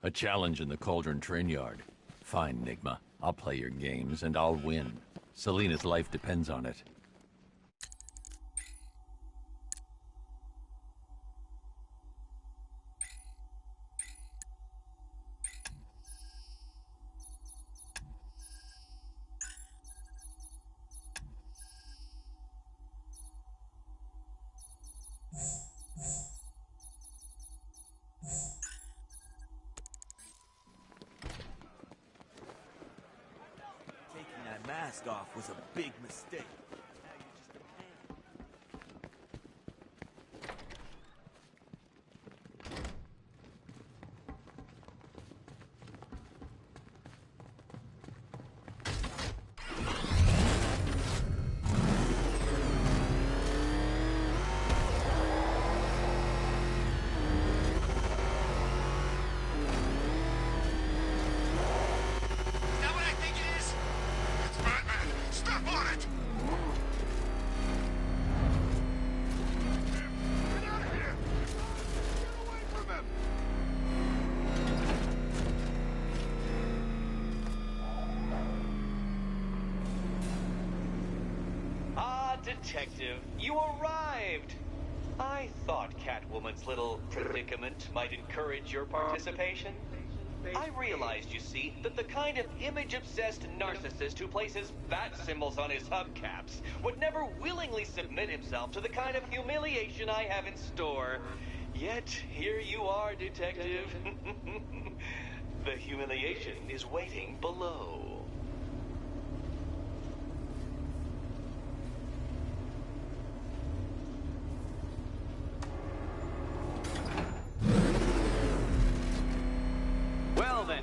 A challenge in the Cauldron Train Yard. Fine, Nigma. I'll play your games, and I'll win. Selena's life depends on it. Taking that mask off was a big mistake. Detective, you arrived! I thought Catwoman's little predicament might encourage your participation. I realized, you see, that the kind of image-obsessed narcissist who places bat symbols on his hubcaps would never willingly submit himself to the kind of humiliation I have in store. Yet, here you are, Detective. The humiliation is waiting below.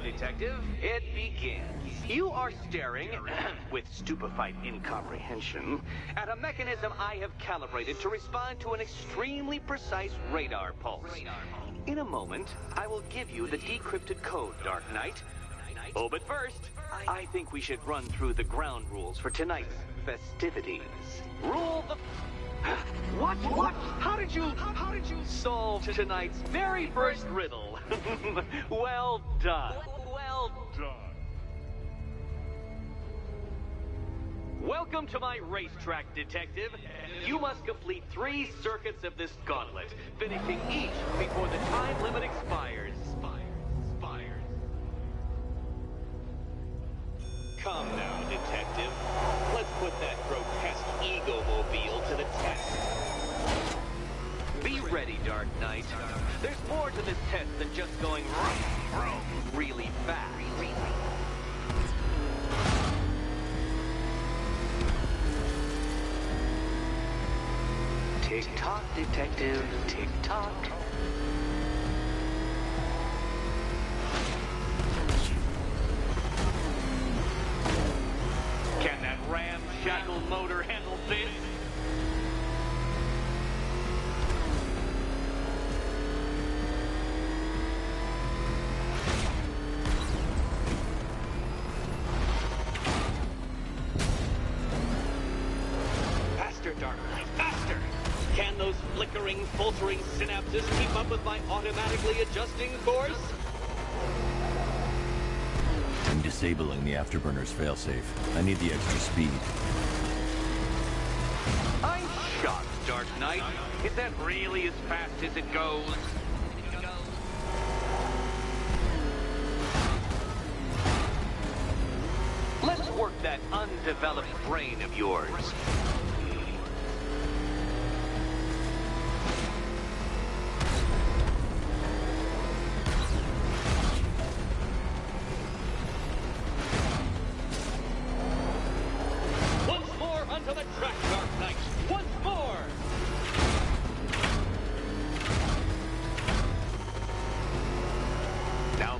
Detective, it begins. You are staring, with stupefied incomprehension, at a mechanism I have calibrated to respond to an extremely precise radar pulse. In a moment, I will give you the decrypted code, Dark Knight. Oh, but first, I think we should run through the ground rules for tonight's festivities. Rule the... What? How did you solve tonight's very first riddle? Well done. Well done. Welcome to my racetrack, Detective. You must complete 3 circuits of this gauntlet, finishing each before the time limit expires. Come now, Detective. Let's put that grotesque ego-mobile to the test. Be ready, Dark Knight. There's more to this test than just going really fast. Tick-tock, Detective, tick-tock. Can that ramshackle motor handle this? Faster, Dark Knight, faster! Can those flickering, faltering synapses keep up with my automatically adjusting course? I'm disabling the Afterburner's failsafe. I need the extra speed. I'm shocked, Dark Knight. Is that really as fast as it goes? Let's work that undeveloped brain of yours.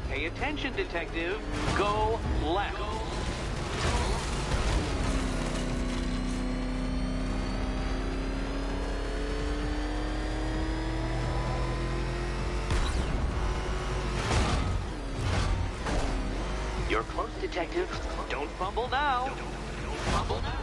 Pay attention, Detective. Go left. You're close, Detective. Don't fumble now. Don't fumble now.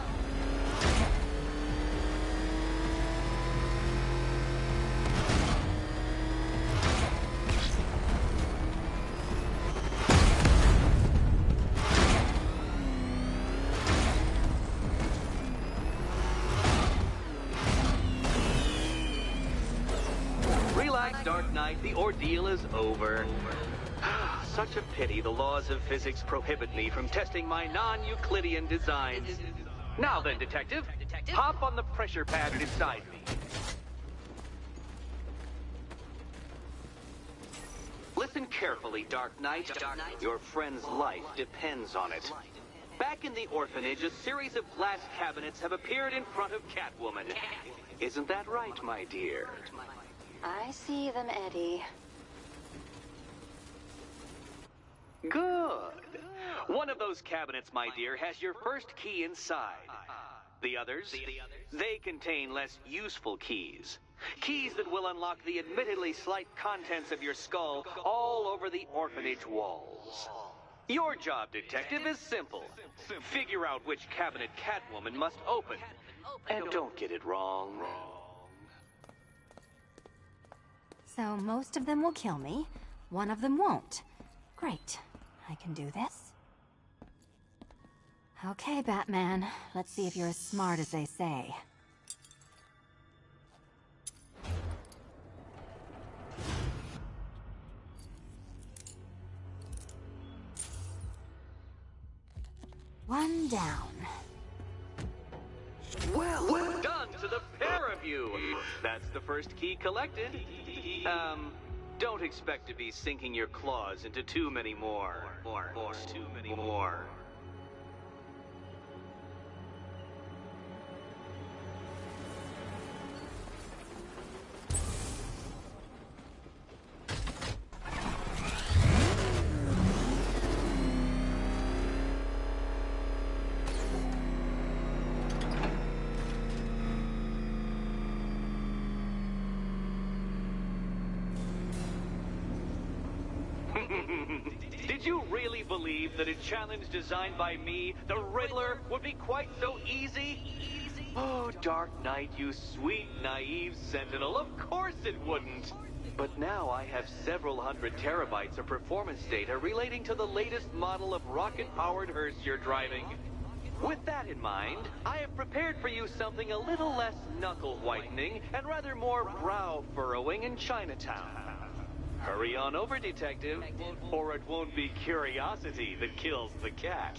Dark Knight, the ordeal is over. Such a pity the laws of physics prohibit me from testing my non-Euclidean designs. Now then, Detective, hop on the pressure pad beside me. Listen carefully, Dark Knight. Your friend's life depends on it. Back in the orphanage, a series of glass cabinets have appeared in front of Catwoman. Isn't that right, my dear? I see them, Eddie. Good. One of those cabinets, my dear, has your first key inside. The others, they contain less useful keys. Keys that will unlock the admittedly slight contents of your skull all over the orphanage walls. Your job, Detective, is simple. Figure out which cabinet Catwoman must open. And don't get it wrong. So most of them will kill me. One of them won't. Great. I can do this. Okay, Batman. Let's see if you're as smart as they say. One down. Well done to the pair of you. That's the first key collected. Don't expect to be sinking your claws into too many more. Too many more. Did you really believe that a challenge designed by me, the Riddler, would be quite so easy? Oh, Dark Knight, you sweet, naive sentinel, of course it wouldn't. But now I have several hundred terabytes of performance data relating to the latest model of rocket-powered hearse you're driving. With that in mind, I have prepared for you something a little less knuckle-whitening and rather more brow-furrowing in Chinatown. Hurry on over, Detective, or it won't be curiosity that kills the cat.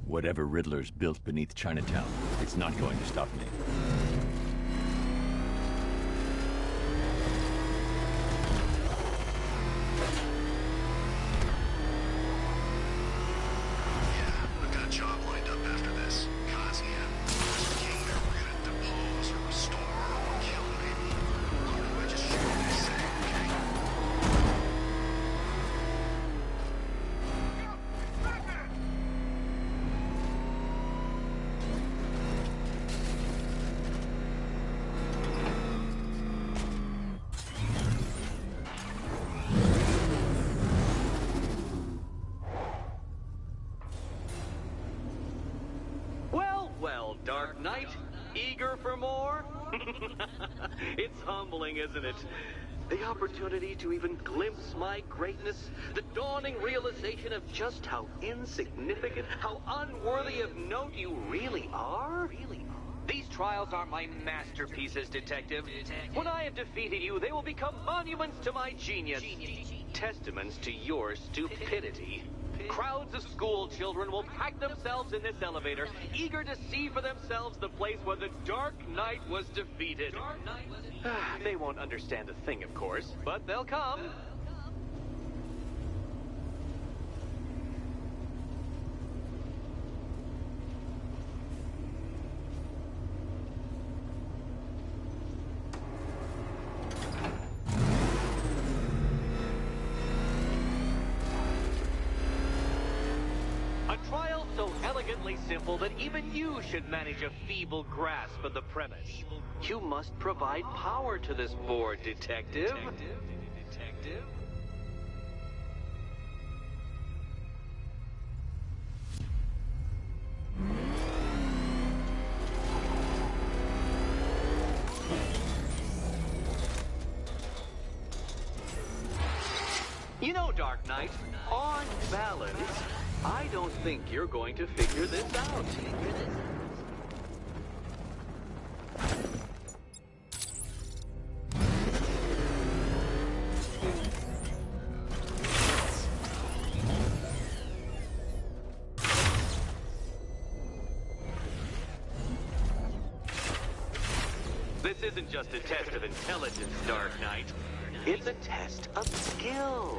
Whatever Riddler's built beneath Chinatown, it's not going to stop me. I've got a job lined up after this. Kazi and Mr. King, we're gonna depose or restore or kill, maybe. I just shoot what they say, okay? Well, Dark Knight, eager for more? It's humbling, isn't it? The opportunity to even glimpse my greatness, the dawning realization of just how insignificant, how unworthy of note you really are? These trials are my masterpieces, Detective. When I have defeated you, they will become monuments to my genius, testaments to your stupidity. Crowds of school children will pack themselves in this elevator, eager to see for themselves the place where the Dark Knight was defeated. They won't understand a thing, of course, but they'll come. A trial so elegantly simple that even you should manage a feeble grasp of the premise. You must provide power to this board, Detective. You know, Dark Knight, on balance, I don't think you're going to figure this out. This isn't just a test of intelligence, Dark Knight. It's a test of skill.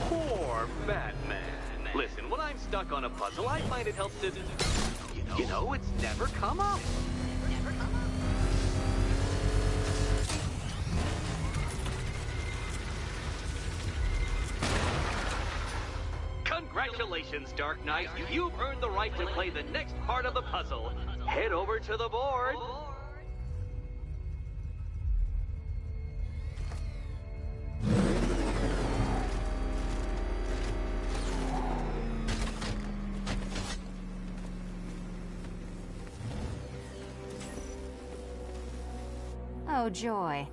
Poor Batman. Listen, when I'm stuck on a puzzle, I find it helps to... You know, it's never come up. Congratulations, Dark Knight. You've earned the right to play the next part of the puzzle. Head over to the board. Oh, joy.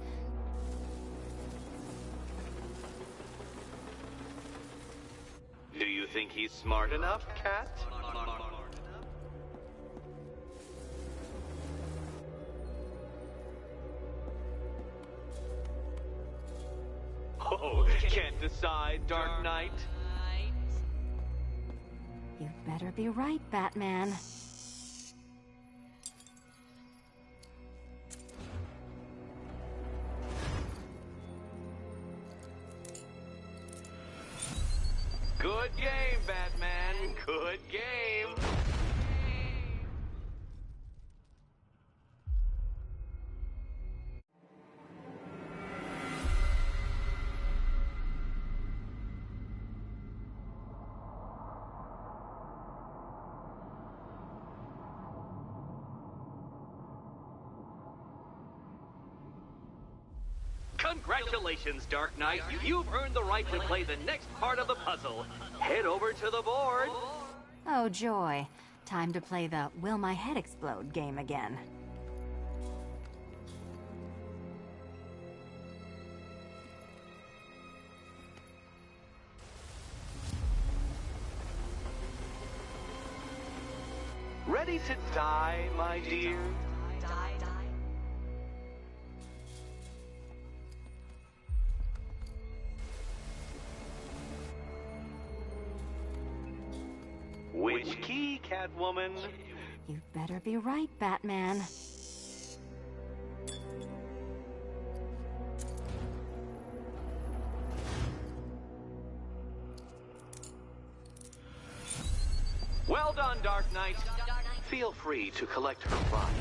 Do you think he's smart enough, Cat? Oh, can't decide, Dark Knight. You better be right, Batman. Good game, Batman. Good game. Congratulations, Dark Knight. You've earned the right to play the next part of the puzzle. Head over to the board. Oh, joy. Time to play the Will My Head Explode game again. Ready to die, my dear? Which key, Catwoman? You better be right, Batman. Well done, Dark Knight. Feel free to collect her body.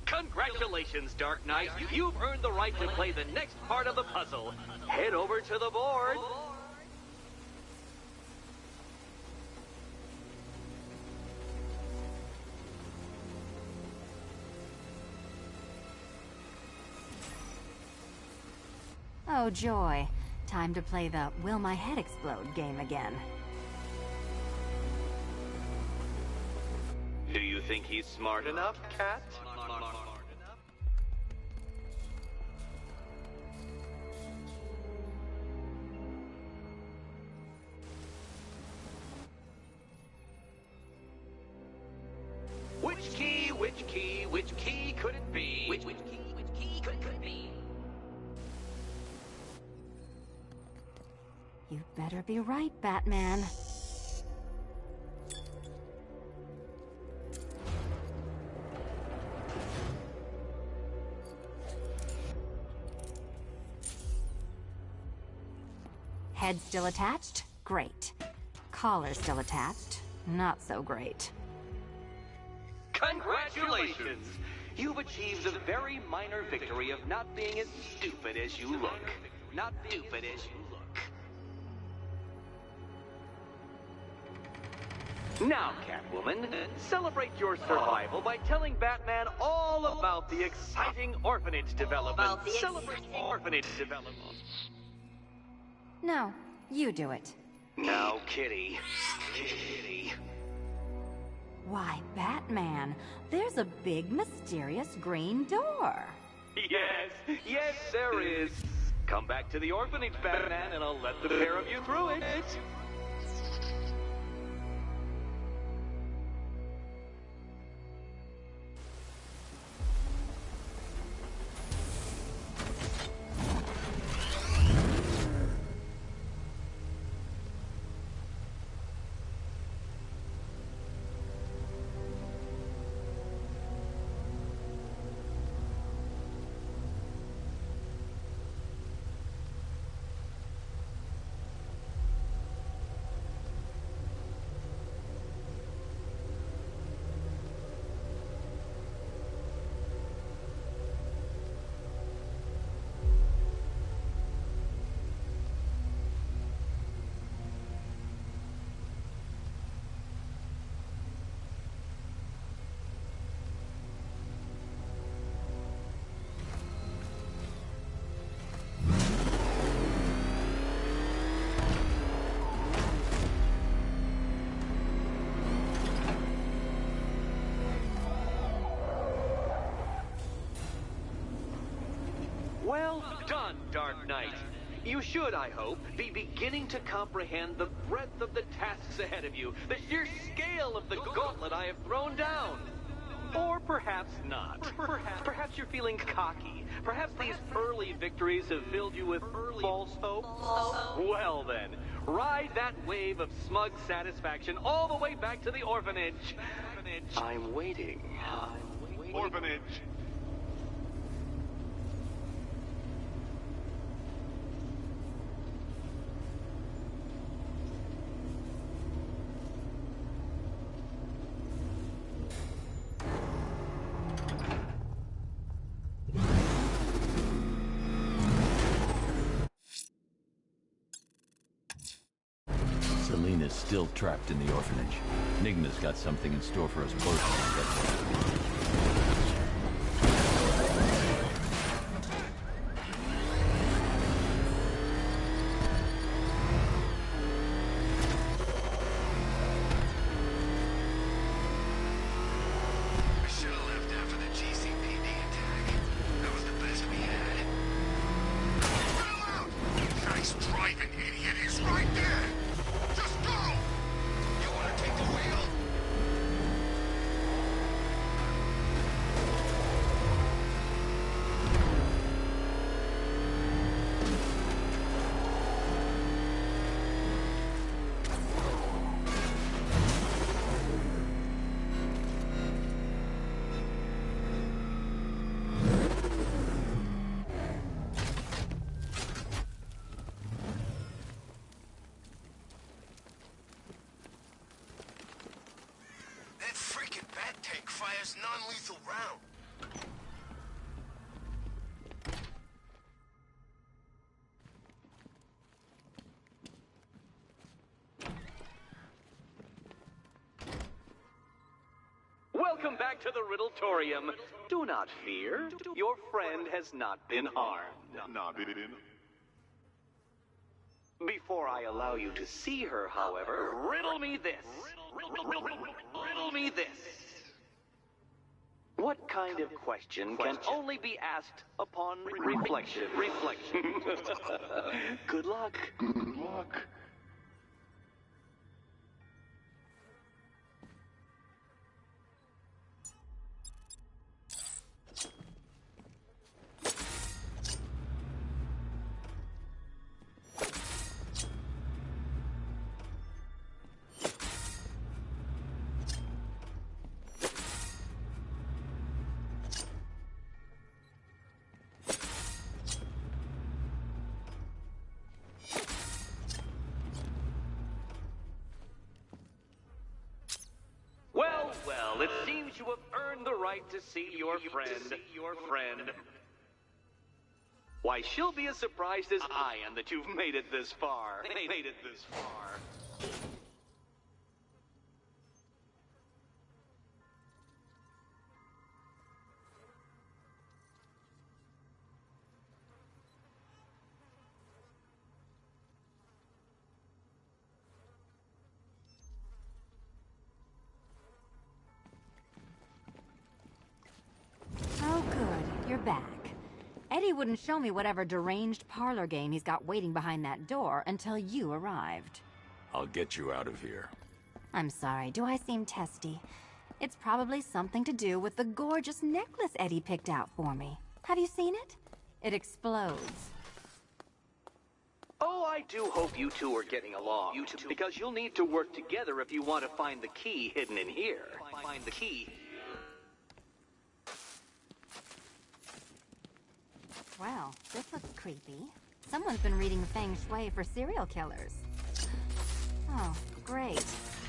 Congratulations, Dark Knight. You've earned the right to play the next part of the puzzle. Head over to the board. Oh, joy. Time to play the Will My Head Explode game again. Do you think he's smart enough, Cat? Which key could it be? Which key could it be? You better be right, Batman. Head still attached? Great. Collar still attached? Not so great. Congratulations! You've achieved the very minor victory of not being as stupid as you look. Not stupid as you look. Now, Catwoman, celebrate your survival by telling Batman all about the exciting orphanage development. Celebrate orphanage development. No, you do it. Now, Kitty. Kitty. Why, Batman, there's a big mysterious green door. Yes, there is. Come back to the orphanage, Batman, and I'll let the pair of you through it. Well done, Dark Knight. You should, I hope, be beginning to comprehend the breadth of the tasks ahead of you, the sheer scale of the gauntlet I have thrown down. Or perhaps not. Perhaps you're feeling cocky. Perhaps these early victories have filled you with false hope. Well then, ride that wave of smug satisfaction all the way back to the orphanage. I'm waiting. Orphanage. Selina's still trapped in the orphanage. Nigma's got something in store for us both. I should have left after the GCPD attack. That was the best we had. Fill out! Nice driving, idiot. He's right there. Just go! You want to take the wheel? That freaking bat tank fires non-lethal round. Welcome back to the Riddletorium. Do not fear. Your friend has not been harmed. Before I allow you to see her, however, riddle me this. Riddle me this. What kind of question can only be asked upon reflection? Good luck. Good luck. you have earned the right to see your friend. Why, she'll be as surprised as I am that you've made it this far. Oh, good. You're back. Eddie wouldn't show me whatever deranged parlor game he's got waiting behind that door until you arrived. I'll get you out of here. I'm sorry, do I seem testy? It's probably something to do with the gorgeous necklace Eddie picked out for me. Have you seen it? It explodes. Oh, I do hope you two are getting along. Because you'll need to work together if you want to find the key hidden in here. Find the key. Well, this looks creepy. Someone's been reading Feng Shui for serial killers. Oh, great.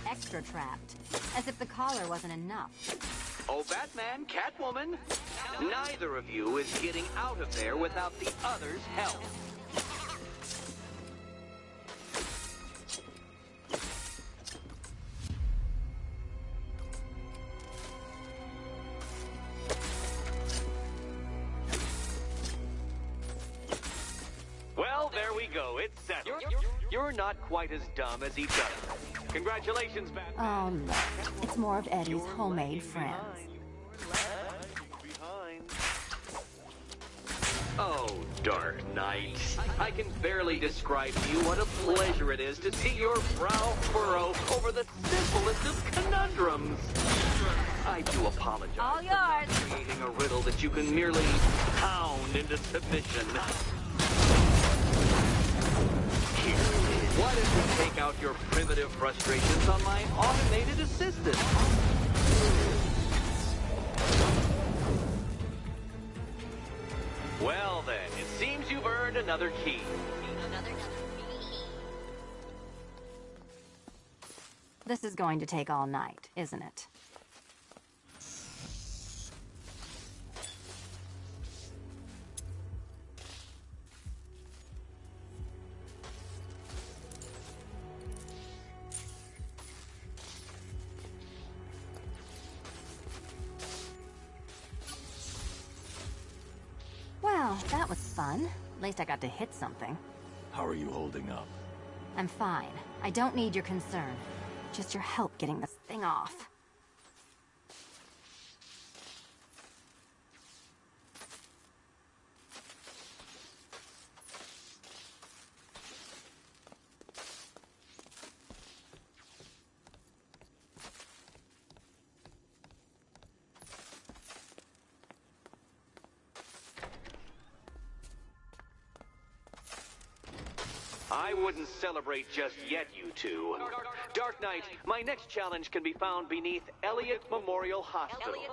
Extra trapped. As if the collar wasn't enough. Oh, Batman, Catwoman, neither of you is getting out of there without the other's help. Well, there we go. It's settled. You're not quite as dumb as each other. Congratulations, Batman. Oh, look. It's more of Eddie's homemade friends. Oh, Dark Knight. I can barely describe to you what a pleasure it is to see your brow furrow over the simplest of conundrums. I do apologize All for yours. not creating a riddle that you can merely pound into submission. Here, why don't you take out your primitive frustrations on my automated assistant? Well then, it seems you've earned another key. This is going to take all night, isn't it? Well, that was fun. At least I got to hit something. How are you holding up? I'm fine. I don't need your concern. Just your help getting this thing off. I wouldn't celebrate just yet, you two. Dark Knight, my next challenge can be found beneath Elliott Memorial Hospital.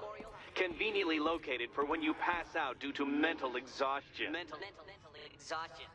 Conveniently located for when you pass out due to mental exhaustion. Mental exhaustion.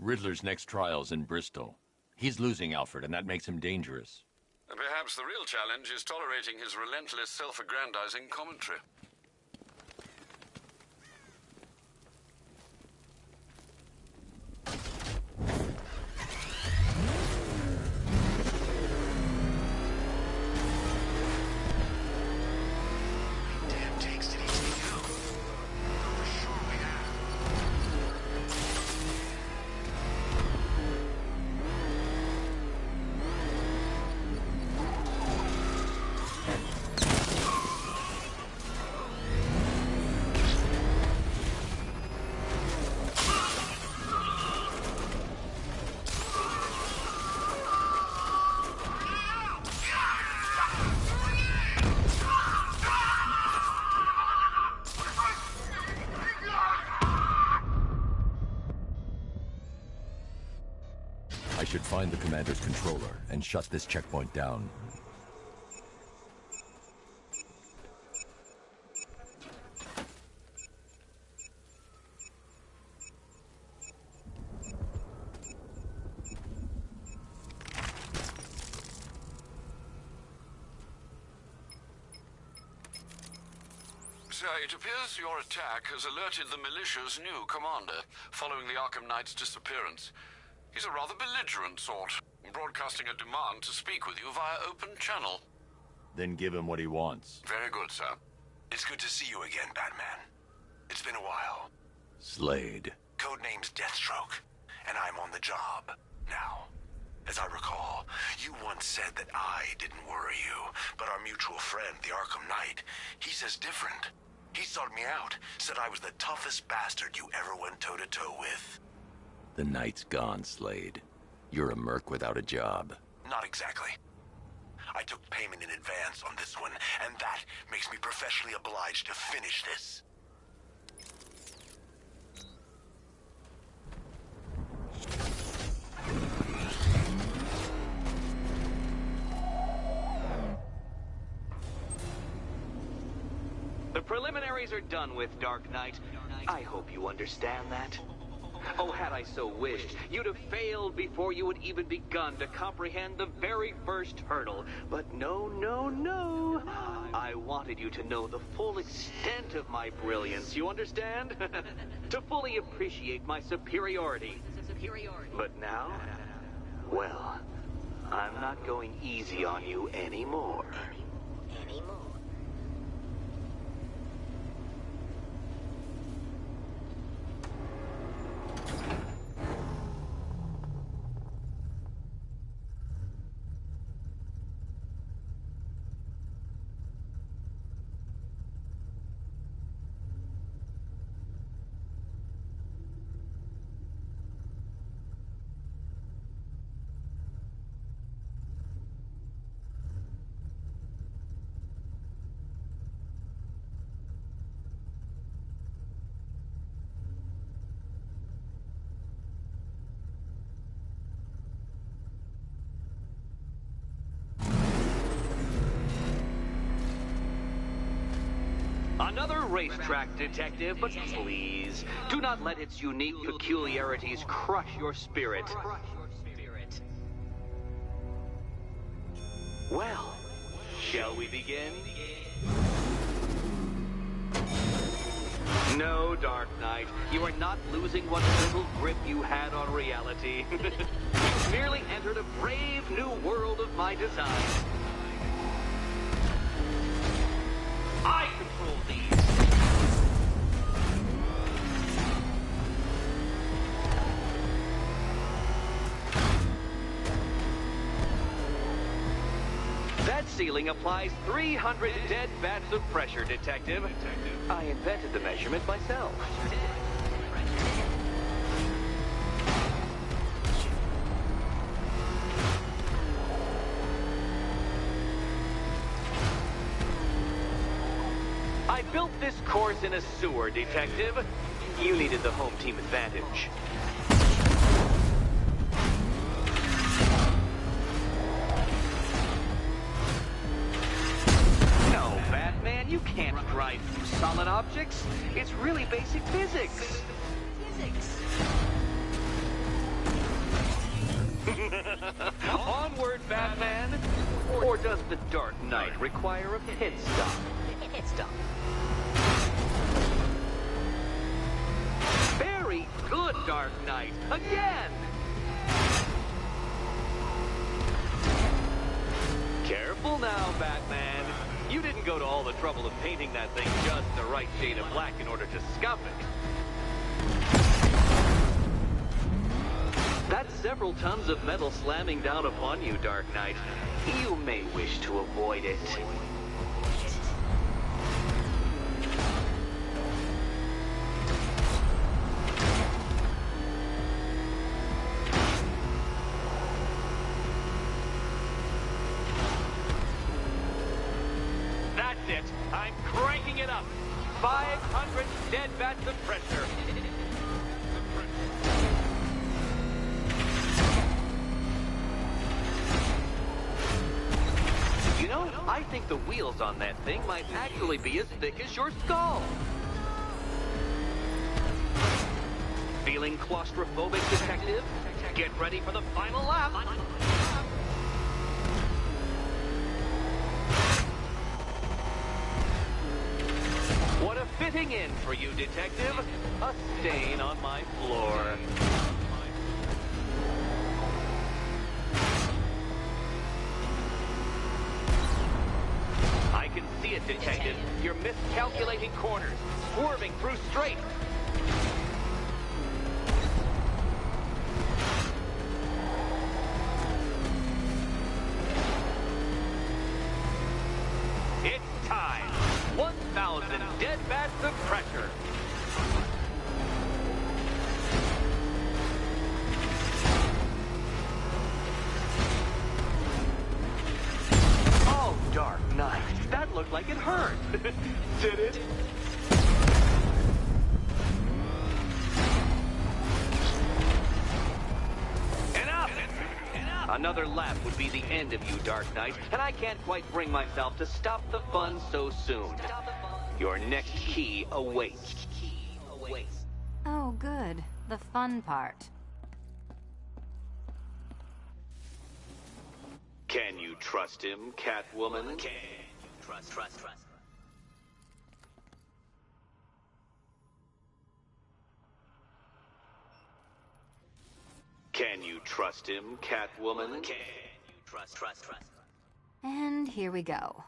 Riddler's next trial's in Bristol. He's losing Alfred, and that makes him dangerous. Perhaps the real challenge is tolerating his relentless self-aggrandizing commentary. Damn tanks did he take out? For sure we have. Find the commander's controller and shut this checkpoint down. Sir, it appears your attack has alerted the militia's new commander, following the Arkham Knight's disappearance. He's a rather belligerent sort, broadcasting a demand to speak with you via open channel. Then give him what he wants. Very good, sir. It's good to see you again, Batman. It's been a while. Slade. Codename's Deathstroke, and I'm on the job now. As I recall, you once said that I didn't worry you, but our mutual friend, the Arkham Knight, he says different. He sought me out, said I was the toughest bastard you ever went toe-to-toe with. The night's gone, Slade. You're a merc without a job. Not exactly. I took payment in advance on this one, and that makes me professionally obliged to finish this. The preliminaries are done with, Dark Knight. I hope you understand that. Oh, had I so wished, you'd have failed before you had even begun to comprehend the very first hurdle. But no, no, no. I wanted you to know the full extent of my brilliance, you understand? To fully appreciate my superiority. But now, well, I'm not going easy on you anymore. Another racetrack, detective, but please, do not let its unique peculiarities crush your spirit. Well, shall we begin? No, Dark Knight, you are not losing what little grip you had on reality. You've merely entered a brave new world of my design. I control these. That ceiling applies 300 dead bats of pressure, Detective. I invented the measurement myself. I built this course in a sewer, Detective. You needed the home team advantage. No, Batman, you can't drive through solid objects. It's really basic physics. Onward, Batman! Or does the Dark Knight require a pit stop? Very good, Dark Knight. Again! Careful now, Batman. You didn't go to all the trouble of painting that thing just the right shade of black in order to scuff it. That's several tons of metal slamming down upon you, Dark Knight. You may wish to avoid it. That's it. I'm cranking it up. 500 dead bats of pressure. I think the wheels on that thing might actually be as thick as your skull. Feeling claustrophobic, detective? Get ready for the final lap. What a fitting end for you, detective. A stain on my floor. I can see it, detective. You're miscalculating corners, swerving through straight. It's time. 1,000 dead bats of pressure. Oh, Dark Knight. That looked like it hurt. Did it? Enough! Another lap would be the end of you, Dark Knight, and I can't quite bring myself to stop the fun so soon. Your next key awaits. Oh, good. The fun part. Can you trust him, Catwoman? Trust. Can you trust him, Catwoman? Trust. And here we go.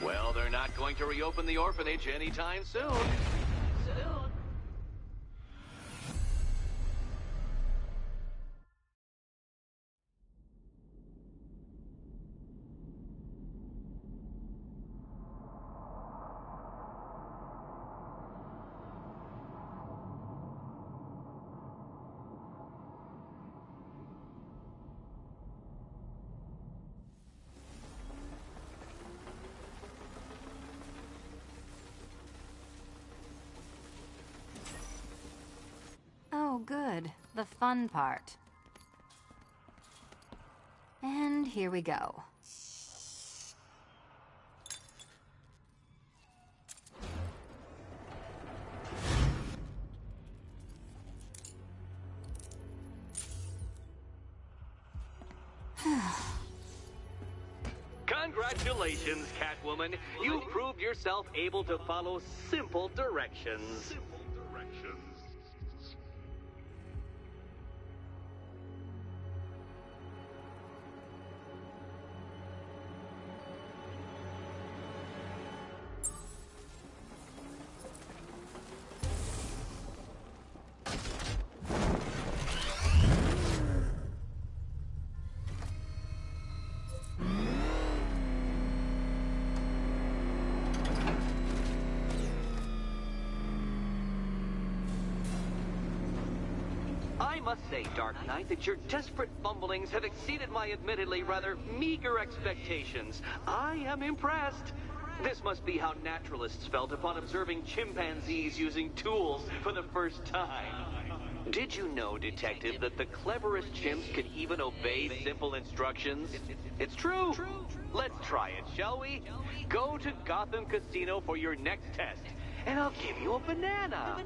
Well, they're not going to reopen the orphanage anytime soon. Oh, good. The fun part. And here we go. Congratulations, Catwoman. You proved yourself able to follow simple directions. I must say, Dark Knight, that your desperate fumblings have exceeded my admittedly rather meager expectations. I am impressed. This must be how naturalists felt upon observing chimpanzees using tools for the first time. Did you know, Detective, that the cleverest chimps can even obey simple instructions? It's true. Let's try it, shall we? Go to Gotham Casino for your next test, and I'll give you a banana.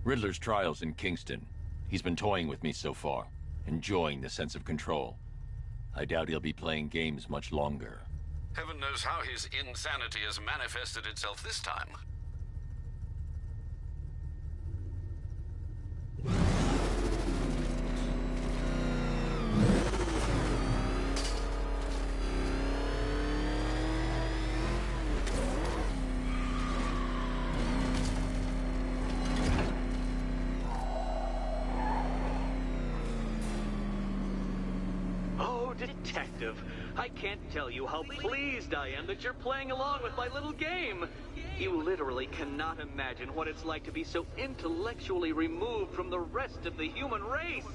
Riddler's trial's in Kingston. He's been toying with me so far, enjoying the sense of control. I doubt he'll be playing games much longer. Heaven knows how his insanity has manifested itself this time. Detective, I can't tell you how pleased I am that you're playing along with my little game. You literally cannot imagine what it's like to be so intellectually removed from the rest of the human race.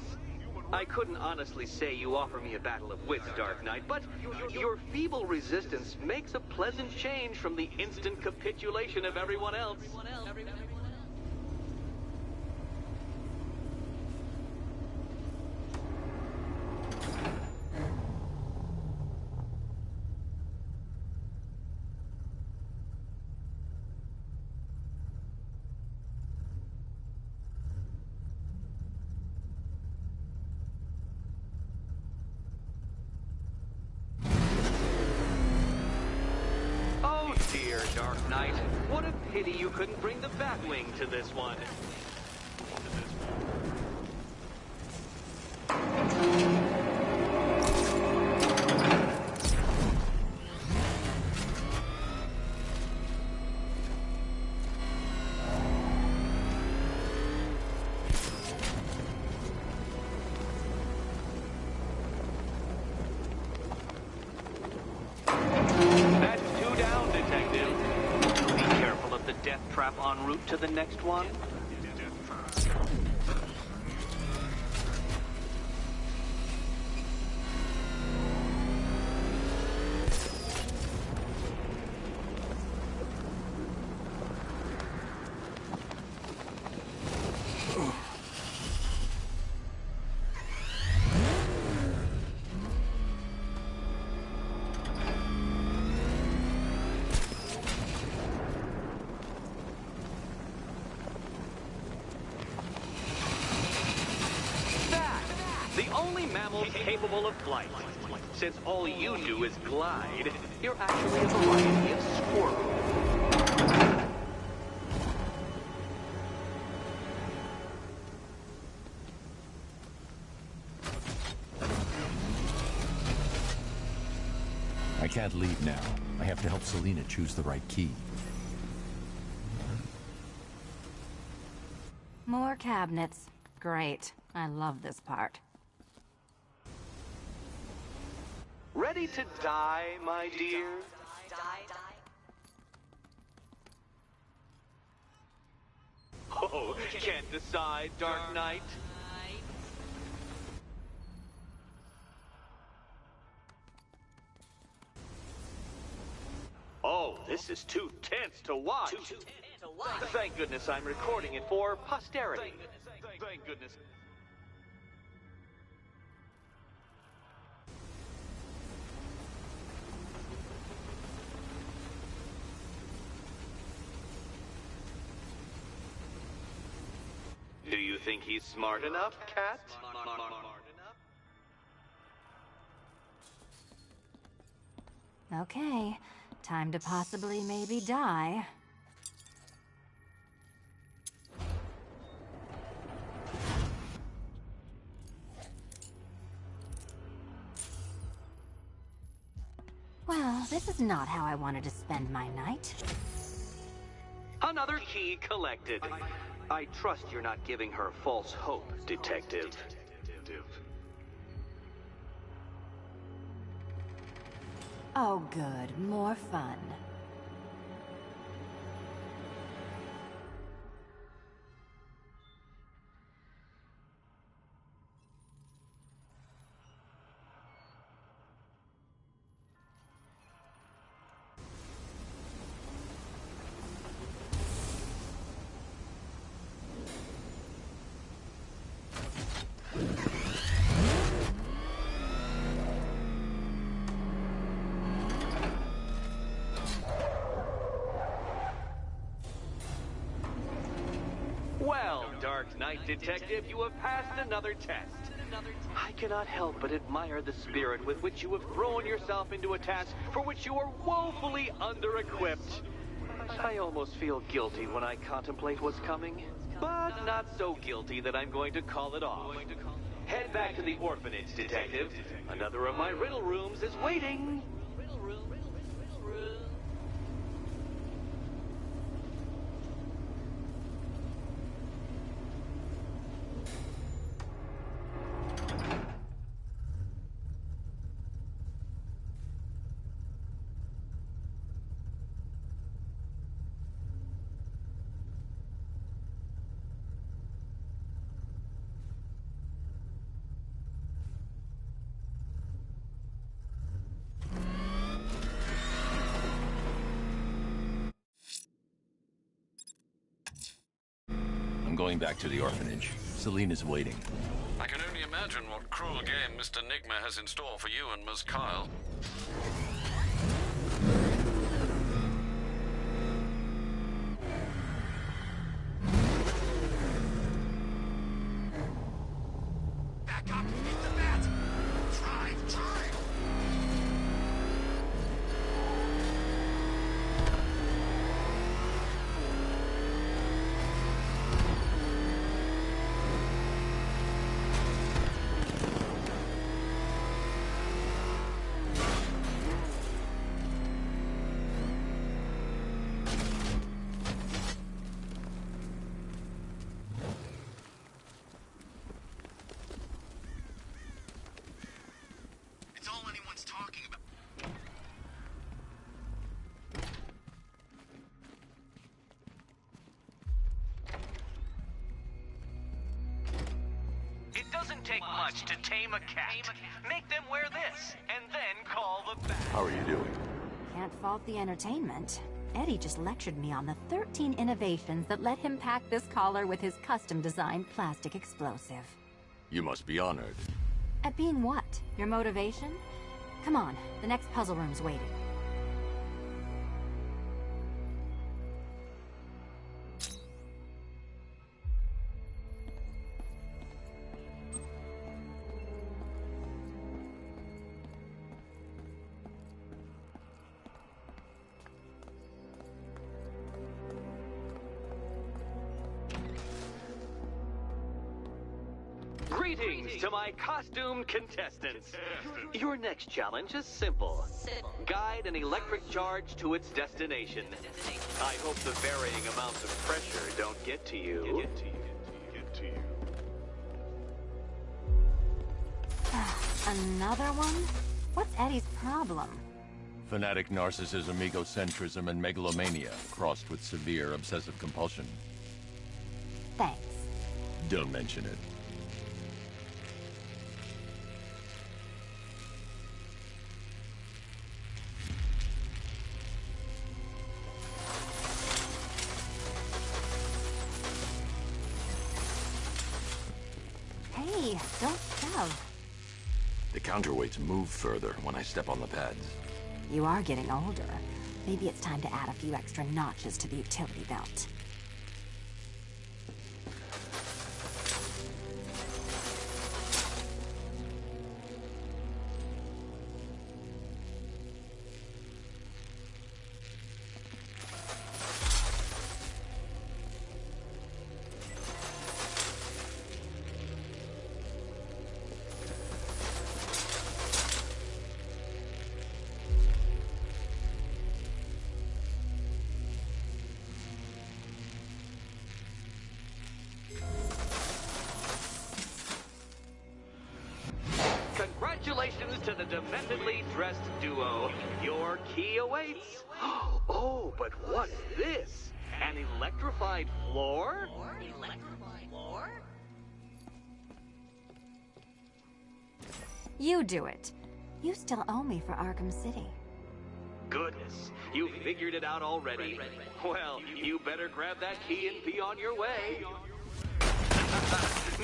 I couldn't honestly say you offer me a battle of wits, Dark Knight, but your feeble resistance makes a pleasant change from the instant capitulation of everyone else. Oh dear, Dark Knight. What a pity you couldn't bring the Batwing to this one. That's two down, Detective. Be careful of the death trap en route to the next one. The only mammal capable of flight. Since all you do is glide, you're actually a variety of squirrel. I can't leave now. I have to help Selina choose the right key. More cabinets. Great. I love this part. Ready to die, my dear? Oh, can't decide, Dark Knight. Oh, this is too tense to watch. Thank goodness I'm recording it for posterity. Thank goodness. Do you think he's smart enough, Cat? Okay. Time to possibly maybe die. Well, this is not how I wanted to spend my night. Another key collected. I trust you're not giving her false hope, Detective. Oh, good. More fun. Well, Dark Knight Detective, you have passed another test. I cannot help but admire the spirit with which you have thrown yourself into a task for which you are woefully under-equipped. I almost feel guilty when I contemplate what's coming, but not so guilty that I'm going to call it off. Head back to the orphanage, Detective. Another of my riddle rooms is waiting. I'm going back to the orphanage. Celine is waiting. I can only imagine what cruel game Mr. Nigma has in store for you and Ms. Kyle. Back up! Hit the mat! Drive! It's all anyone's talking about. It doesn't take much to tame a cat. Make them wear this, and then call the bat. How are you doing? Can't fault the entertainment. Eddie just lectured me on the 13 innovations that let him pack this collar with his custom-designed plastic explosive. You must be honored. At being what? Your motivation? Come on, the next puzzle room's waiting. Greetings to my costumed contestants. Your next challenge is simple. Guide an electric charge to its destination. I hope the varying amounts of pressure don't get to you. Another one? What's Eddie's problem? Fanatic narcissism, egocentrism, and megalomania, crossed with severe obsessive compulsion. Thanks. Don't mention it. Hey, don't shove. The counterweights move further when I step on the pads. You are getting older. Maybe it's time to add a few extra notches to the utility belt. Congratulations to the dementedly dressed duo. Your key awaits. Oh, but what's this? An electrified floor? You do it. You still owe me for Arkham City. Goodness, you figured it out already. Well, you better grab that key and be on your way.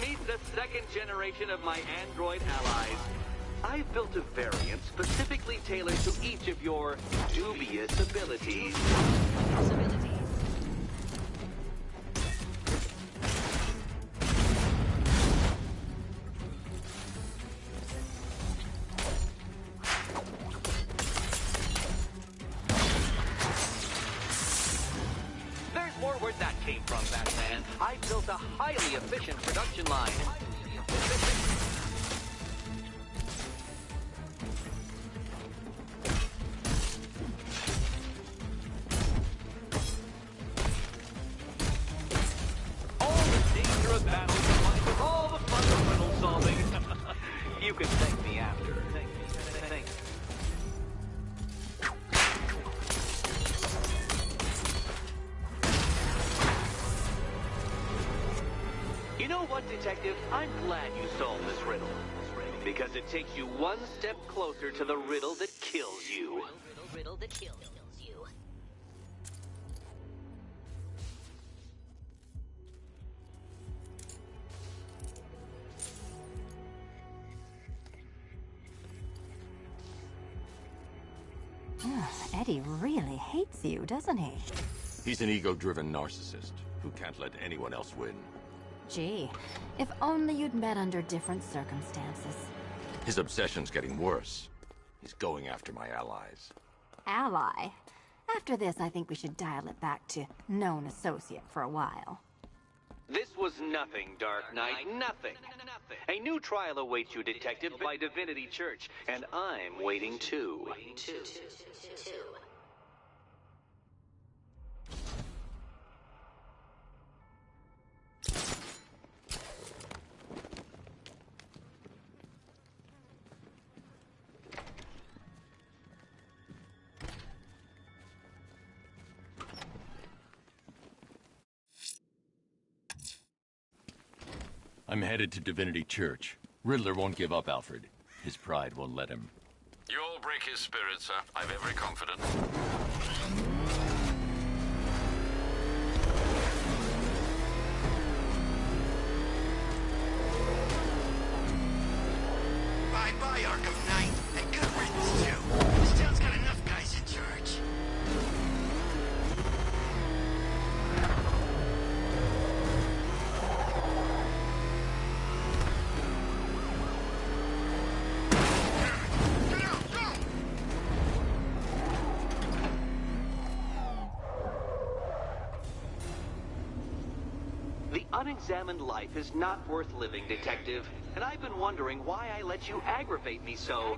Meet the second generation of my android allies. I've built a variant specifically tailored to each of your dubious abilities. There's more where that came from, Batman. I built a highly efficient production line. All the dangerous battles combined with all the fun of riddle solving. You can thank me after. Thank you. You know what, Detective? I'm glad you solved this riddle. Because it takes you one step closer to the riddle that kills you. Riddle that kills you. Eddie really hates you, doesn't he? He's an ego-driven narcissist who can't let anyone else win. Gee, if only you'd met under different circumstances. His obsession's getting worse. He's going after my allies. Ally? After this, I think we should dial it back to known associate for a while. This was nothing, Dark Knight, nothing. A new trial awaits you, Detective, by Divinity Church, and I'm waiting too. I'm headed to Divinity Church. Riddler won't give up, Alfred. His pride won't let him. You'll break his spirit, sir. I've every confidence. Bye-bye, Arkham Knight. And good riddance, too. This town's got enough guys in charge. Unexamined life is not worth living, Detective. And I've been wondering why I let you aggravate me so.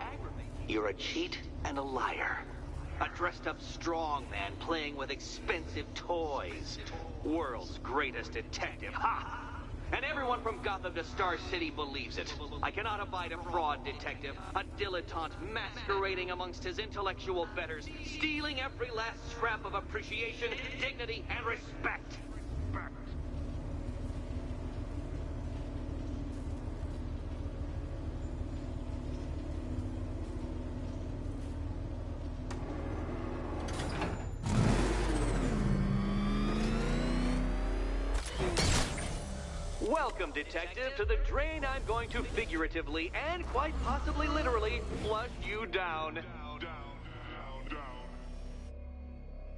You're a cheat and a liar. A dressed-up strongman playing with expensive toys. World's greatest detective, ha! And everyone from Gotham to Star City believes it. I cannot abide a fraud, Detective. A dilettante masquerading amongst his intellectual betters, stealing every last scrap of appreciation, dignity, and respect. Welcome, Detective, to the drain I'm going to figuratively and quite possibly literally flush you down.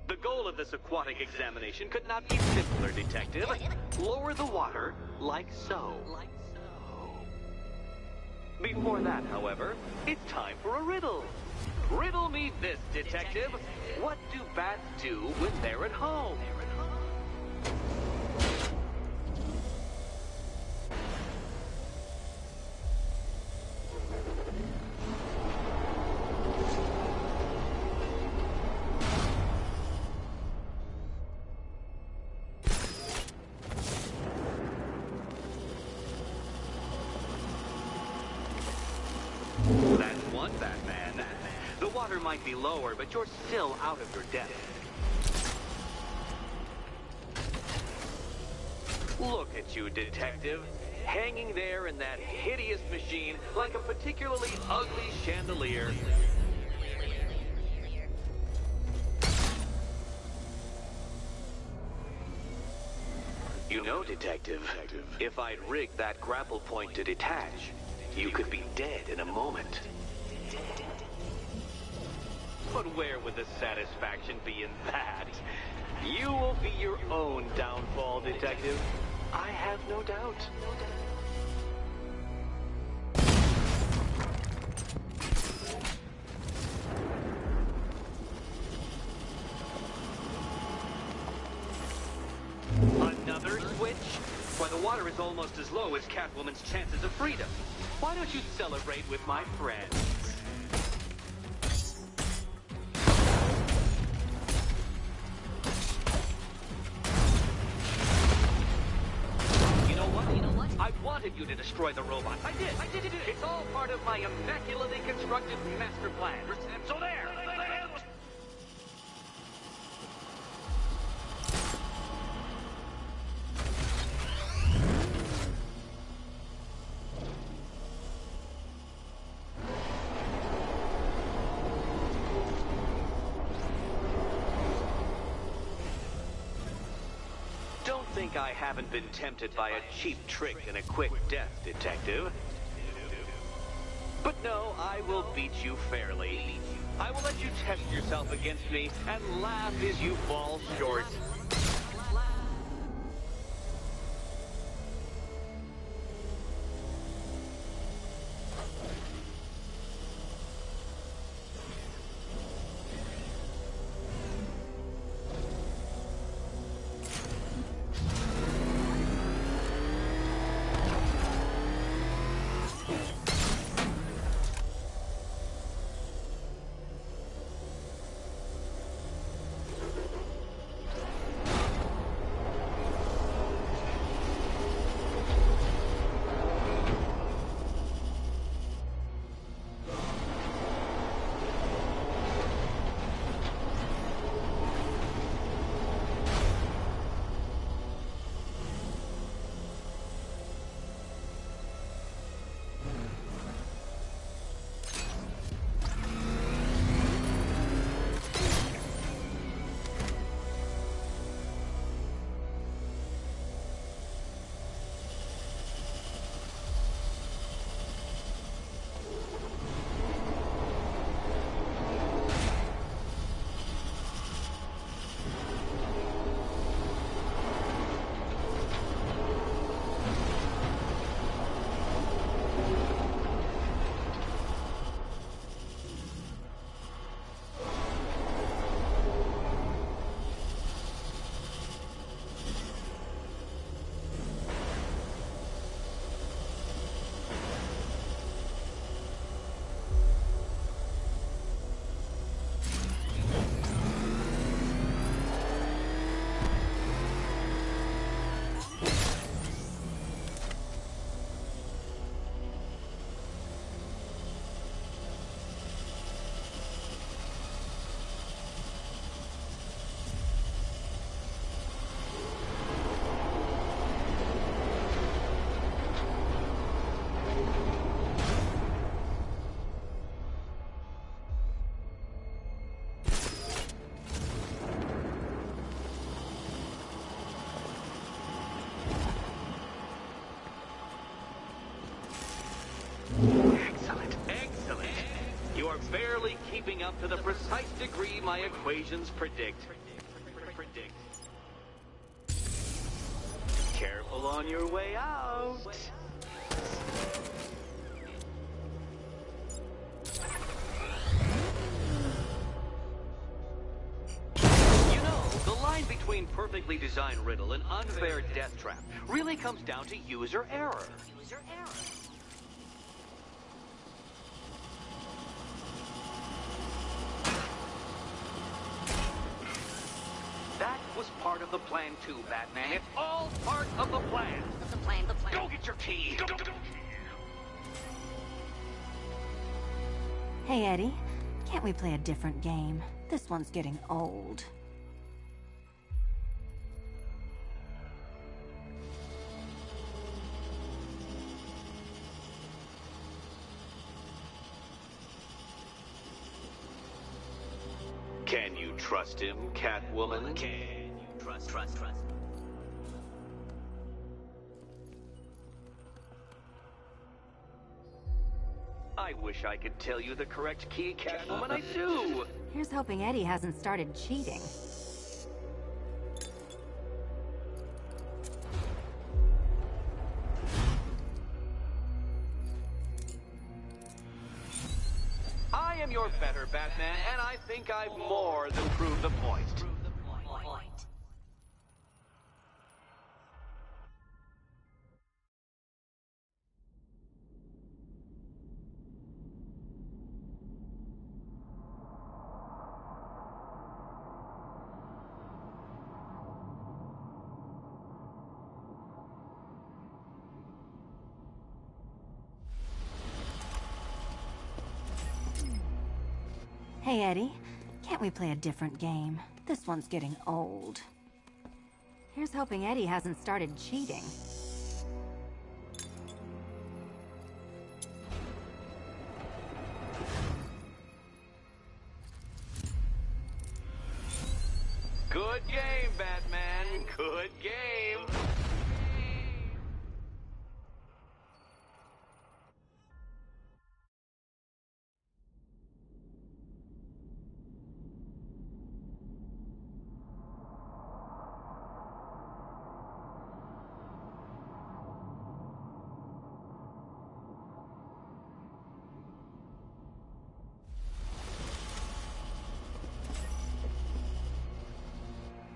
The goal of this aquatic examination could not be simpler, Detective. Lower the water, like so. Before that, however, it's time for a riddle. Riddle me this, Detective. What do bats do when they're at home? Batman. The water might be lower, but you're still out of your depth. Look at you, Detective. Hanging there in that hideous machine like a particularly ugly chandelier. You know, Detective, if I'd rigged that grapple point to detach, you could be dead in a moment. But where would the satisfaction be in that? You will be your own downfall, Detective. I have no doubt. Another switch? Why, the water is almost as low as Catwoman's chances of freedom. Why don't you celebrate with my friends? You know what? I wanted you to destroy the robot. I did. It's all part of my immaculately constructed master plan. So there! Think I haven't been tempted by a cheap trick and a quick death, Detective. But no, I will beat you fairly. I will let you test yourself against me and laugh as you fall short. Barely keeping up to the precise degree my equations predict. Careful on your way out. You know, the line between perfectly designed riddle and unfair death trap really comes down to user error. Was part of the plan too, Batman. It's all part of the plan. The plan. Go get your key. Go. Hey, Eddie. Can't we play a different game? This one's getting old. Can you trust him, Catwoman? Can you trust? I wish I could tell you the correct key, Catwoman. I do. Here's hoping Eddie hasn't started cheating. I am your better Batman, and I think I've more than proved the point. Hey, Eddie. Can't we play a different game? This one's getting old. Here's hoping Eddie hasn't started cheating. Good game, Batman. Good game.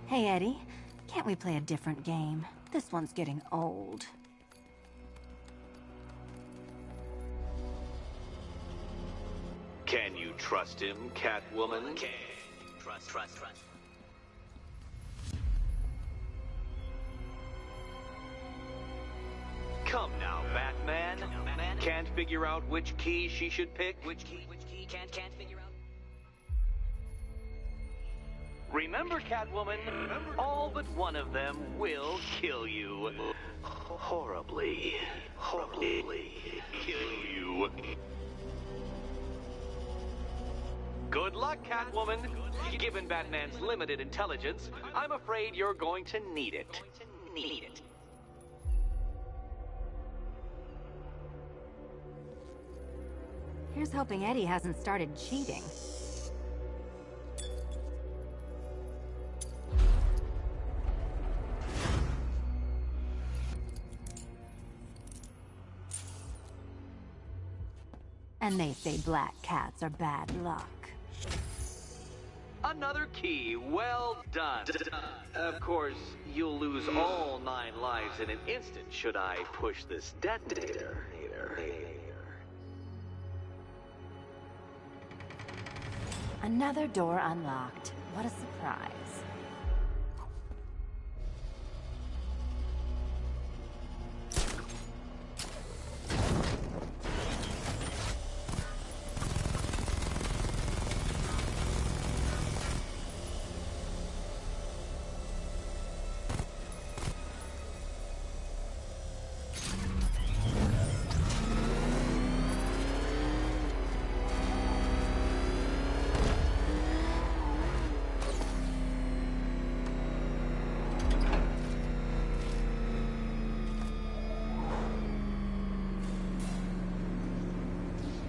Hey, Eddie. Can't we play a different game? This one's getting old. Can you trust him, Catwoman? Okay. Trust. Come now, Batman. Can't figure out which key she should pick? Which key? Can't figure out. Remember, Catwoman, all but one of them will kill you. Horribly kill you. Good luck, Catwoman. Given Batman's limited intelligence, I'm afraid you're going to need it. Here's hoping Eddie hasn't started cheating. And they say black cats are bad luck. Another key. Well done. Of course, you'll lose all 9 lives in an instant should I push this detonator. Another door unlocked. What a surprise.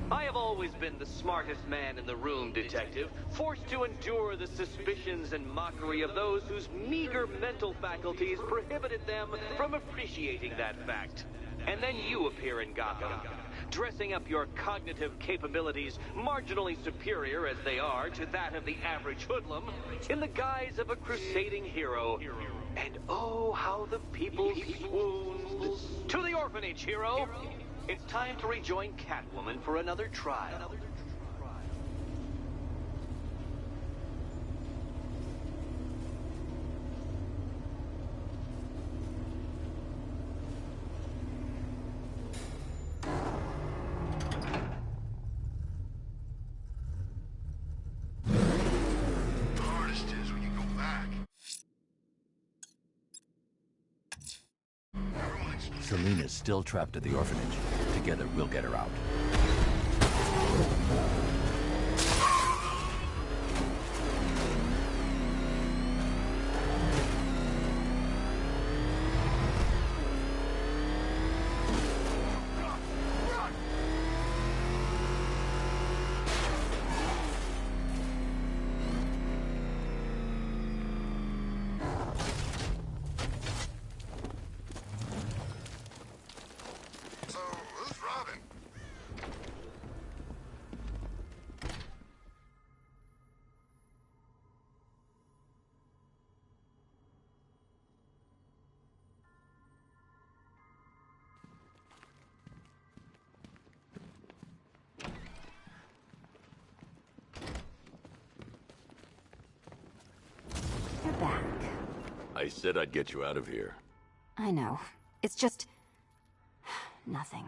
I have always been the smartest man in the room, Detective, forced to endure the suspicions and mockery of those whose meager mental faculties prohibited them from appreciating that fact. And then you appear in Gotham, dressing up your cognitive capabilities, marginally superior as they are to that of the average hoodlum, in the guise of a crusading hero. And oh, how the people swooned. To the orphanage, hero! It's time to rejoin Catwoman for another trial. The hardest is when you go back. Everyone's Selena's still trapped at the orphanage. Together, we'll get her out. So, who's Robin? You're back. I said I'd get you out of here. I know. It's just... nothing.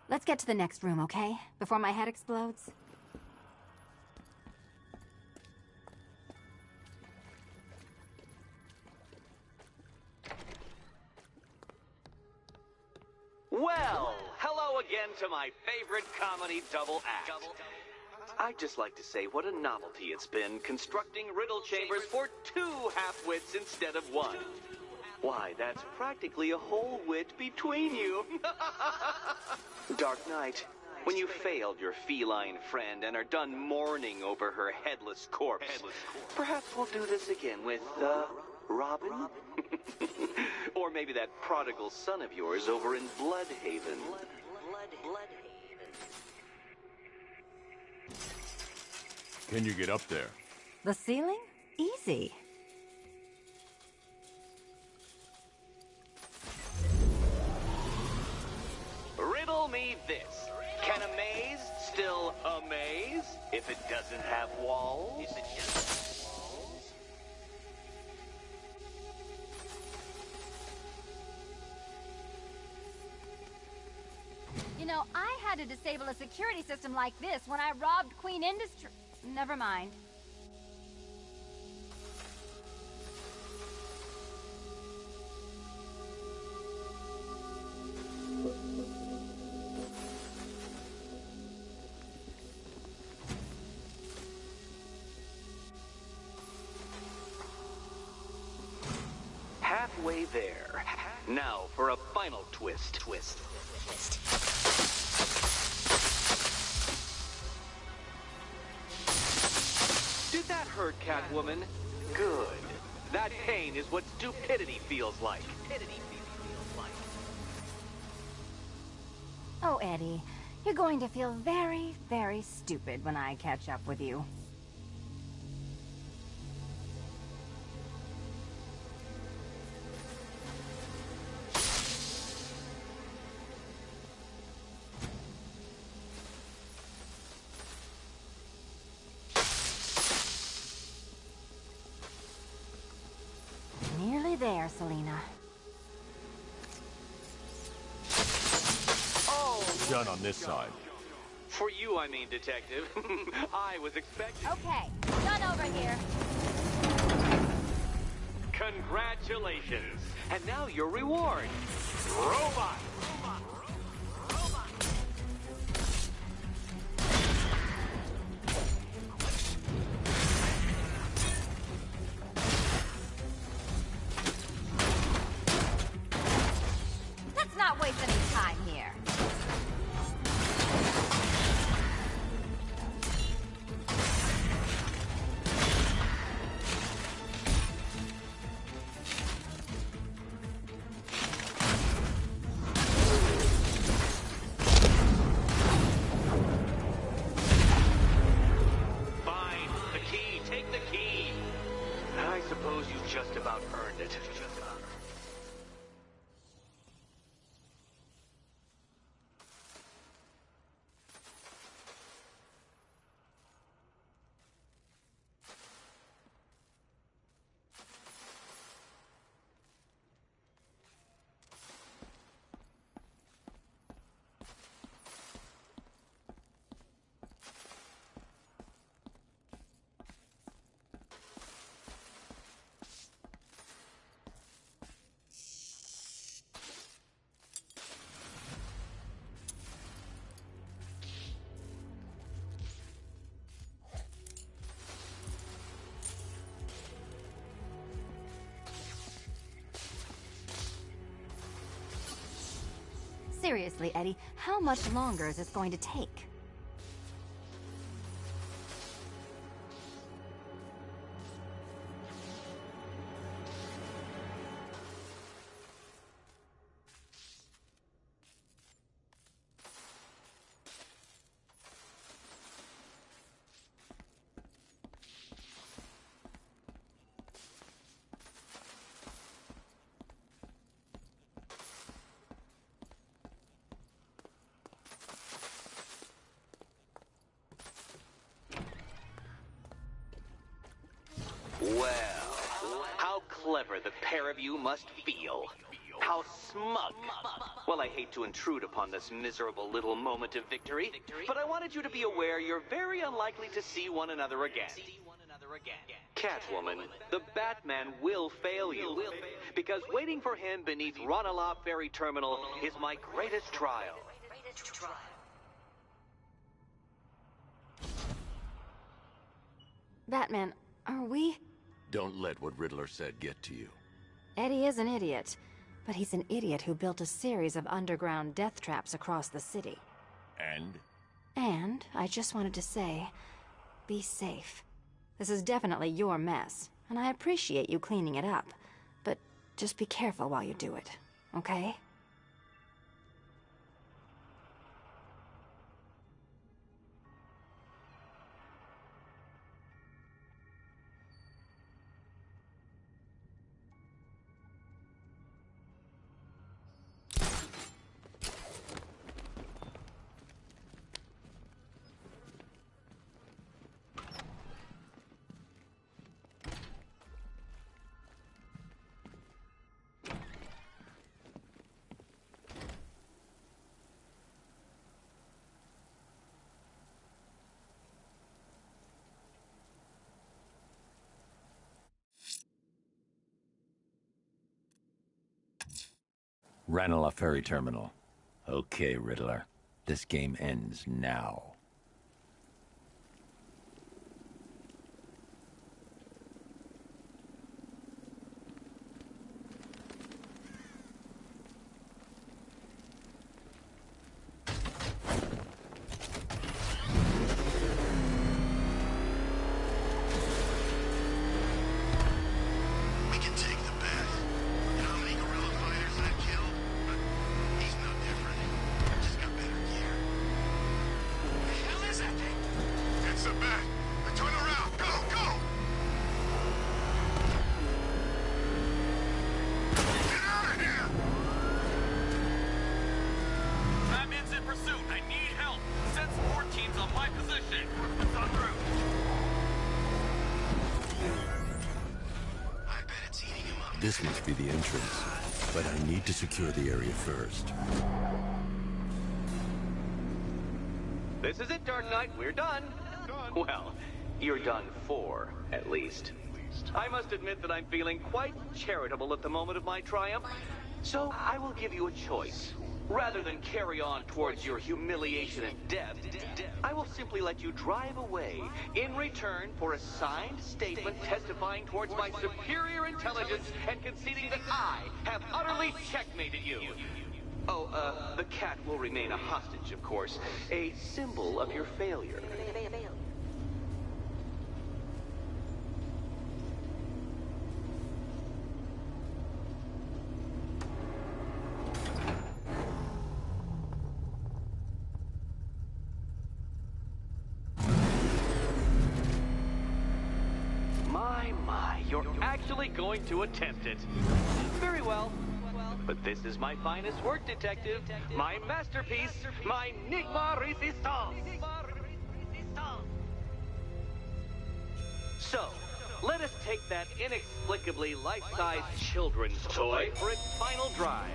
Let's get to the next room, okay? Before my head explodes. Well, hello again to my favorite comedy double act. I'd just like to say what a novelty it's been constructing riddle chambers for 2 half-wits instead of 1. Why, that's practically a whole wit between you. Dark Knight, when you failed your feline friend and are done mourning over her headless corpse, perhaps we'll do this again with, Robin? Or maybe that prodigal son of yours over in Bloodhaven. Can you get up there? The ceiling? Easy. this. Can a maze still amaze if it doesn't have walls? You know, I had to disable a security system like this when I robbed Queen Industry. Never mind. Halfway there. Now for a final twist. Did that hurt, Catwoman? Good. That pain is what stupidity feels like. Oh, Eddie, you're going to feel very, very stupid when I catch up with you. Nearly there, Selina. Done on this side. For you, I mean, Detective. I was expecting... Okay, done over here. Congratulations. And now your reward. Robot. Let's not waste any time here. Fine. The key. Take the key. I suppose you just about earned it. Seriously, Eddie, how much longer is this going to take? Well, how clever the pair of you must feel. How smug. Well, I hate to intrude upon this miserable little moment of victory, but I wanted you to be aware you're very unlikely to see one another again. Catwoman, the Batman will fail you, because waiting for him beneath Ronalop Ferry Terminal is my greatest trial. Batman, are we... Don't let what Riddler said get to you. Eddie is an idiot, but he's an idiot who built a series of underground death traps across the city. And? And I just wanted to say, be safe. This is definitely your mess, and I appreciate you cleaning it up. But just be careful while you do it, okay? Ranelagh Ferry Terminal. Okay, Riddler. This game ends now. We can take the bet. You know how many guerrilla fighters I've killed? But he's no different. Just got better gear. The hell is that thing? It's a bet. Turn around. Go, go! Get out of here! Batman's in pursuit. I need help. Send support teams on my position. It's on through. I bet it's eating him up. This must be the entrance, but I need to secure the area first. This is it, Dark Knight. We're done. Well, you're done for, at least. I must admit that I'm feeling quite charitable at the moment of my triumph. So I will give you a choice. Rather than carry on towards your humiliation and death, I will simply let you drive away in return for a signed statement testifying towards my superior intelligence and conceding that I have utterly checkmated you. Oh, the cat will remain a hostage, of course. A symbol of your failure. My, you're actually going to attempt it. Very well. But this is my finest work, Detective. My masterpiece, my Enigma Resistance. So, let us take that inexplicably life-sized children's toy for its final drive.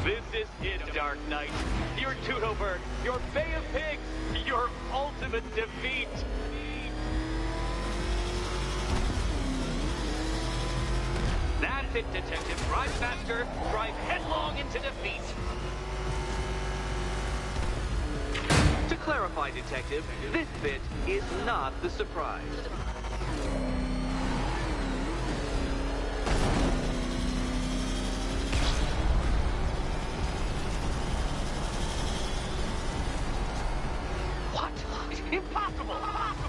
This is it, Dark Knight. Your Toodlebird, your Bay of Pigs, your ultimate defeat. That's it, Detective. Drive faster, drive headlong into defeat. To clarify, Detective, this bit is not the surprise. What? Impossible!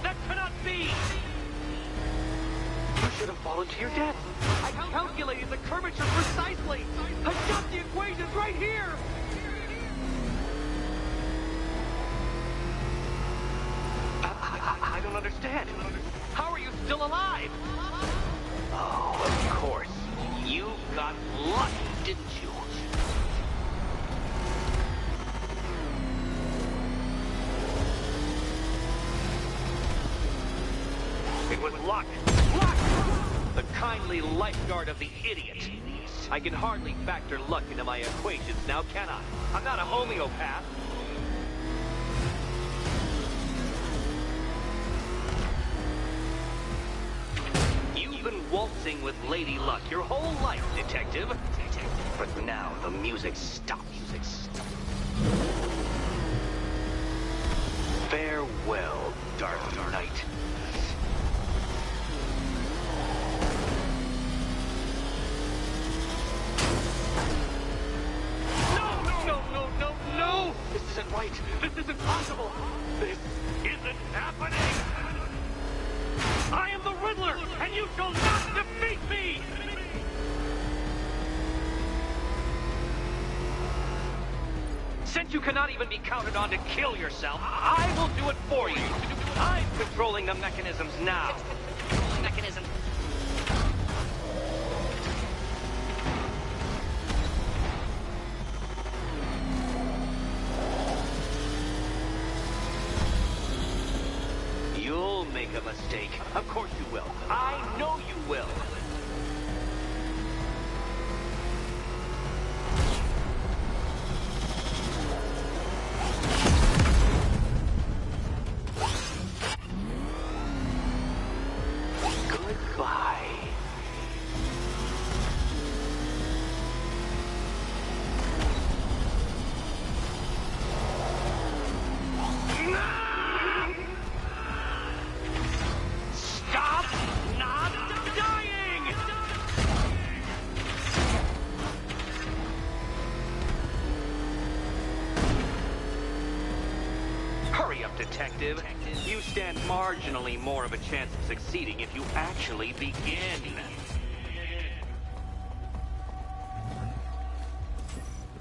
That cannot be! You should have fallen to your death. I calculated the curvature precisely. I've got the equations right here. I don't understand. How are you still alive? Oh, of course. You got lucky, didn't you? It was luck. Luck! The kindly lifeguard of the idiot. I can hardly factor luck into my equations now, can I? I'm not a homeopath. You've been waltzing with Lady Luck your whole life, Detective. But now the music stops. Farewell, Dark Knight. No! This isn't right. This isn't possible. This isn't happening. I am the Riddler, and you shall not defeat me! Since you cannot even be counted on to kill yourself, I will do it for you. I'm controlling the mechanisms now. Mechanism. You'll make a mistake. Of course you will. I know you will. Goodbye. detective. You stand marginally more of a chance of succeeding if you actually begin.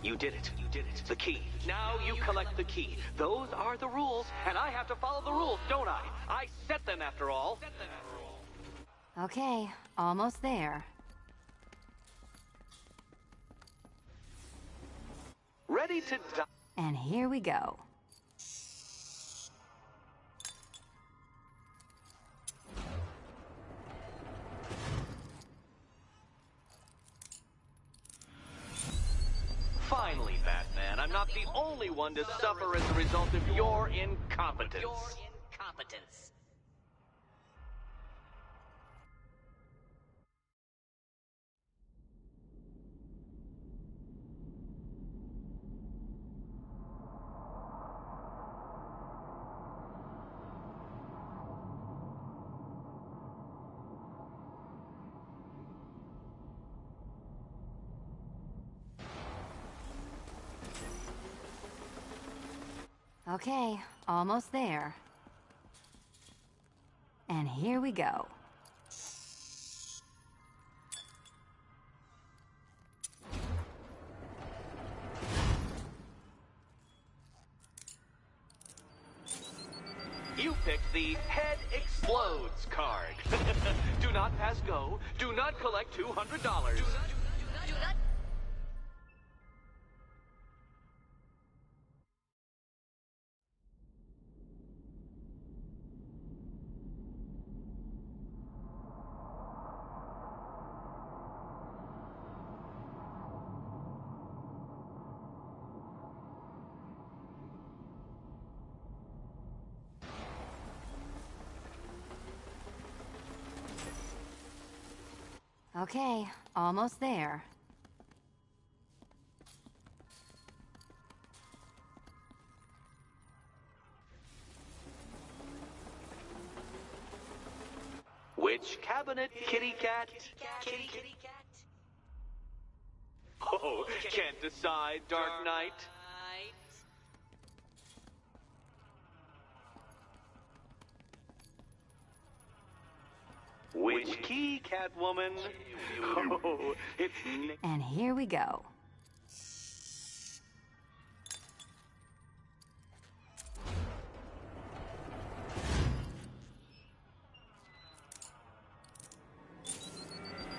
You did it. You did it. The key. Now you collect the key. Those are the rules, and I have to follow the rules, don't I? I set them after all. Okay, almost there. Ready to die. And here we go. Finally, Batman, I'm not the only one to suffer as a result of your incompetence. Okay, almost there. And here we go. You picked the Head Explodes card. Do not pass go. Do not collect $200. Do not. Okay, almost there. Which cabinet, kitty cat? Kitty cat. Oh, can't decide, Dark Knight. Which key, Catwoman? Oh, it's... And here we go.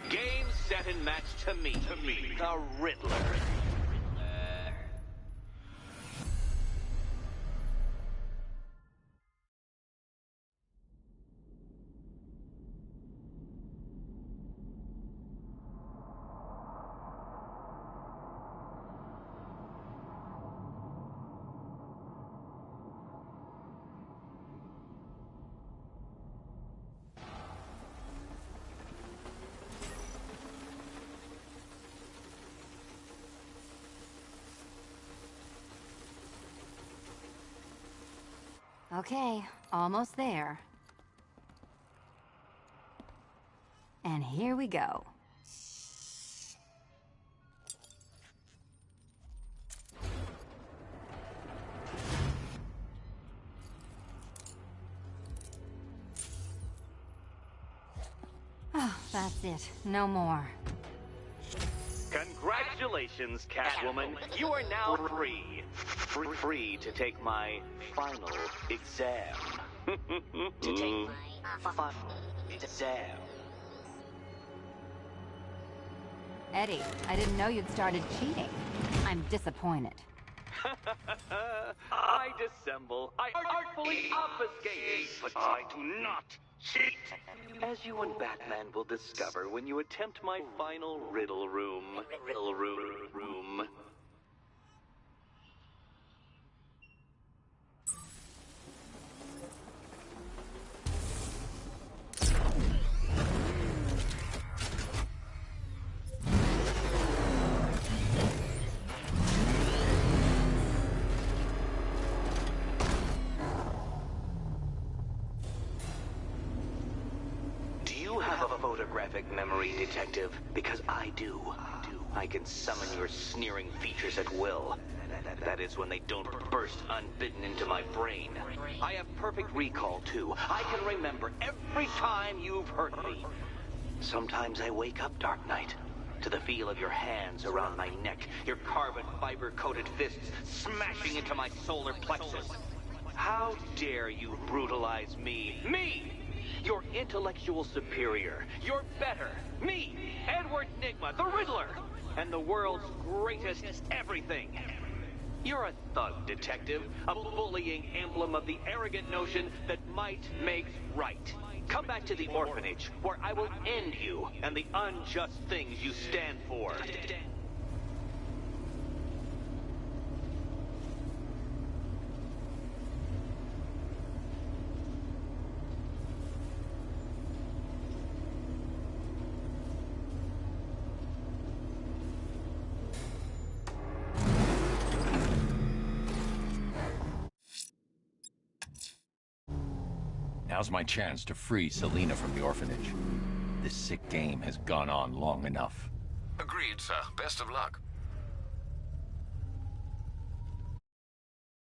Game, set, and match to me. The Riddler. Okay, almost there. And here we go. Oh, that's it. No more. Congratulations, Catwoman. You are now free. Free to take my final exam. To take my final exam. Eddie, I didn't know you'd started cheating. I'm disappointed. I dissemble. I artfully obfuscate. But I do not cheat. As you and Batman will discover when you attempt my final riddle room. Riddle room. Do you have a photographic memory, detective? Because I do. I can summon your sneering features at will. That is when they don't burst unbidden into my brain. I have perfect recall, too. I can remember every time you've hurt me. Sometimes I wake up, Dark Knight, to the feel of your hands around my neck, your carbon fiber-coated fists smashing into my solar plexus. How dare you brutalize me? Me! Your intellectual superior. You're better. Me, Edward Nygma, the Riddler, and the world's greatest everything. You're a thug, detective, a bullying emblem of the arrogant notion that might makes right. Come back to the orphanage, where I will end you and the unjust things you stand for. Now's my chance to free Selina from the orphanage. This sick game has gone on long enough. Agreed, sir. Best of luck.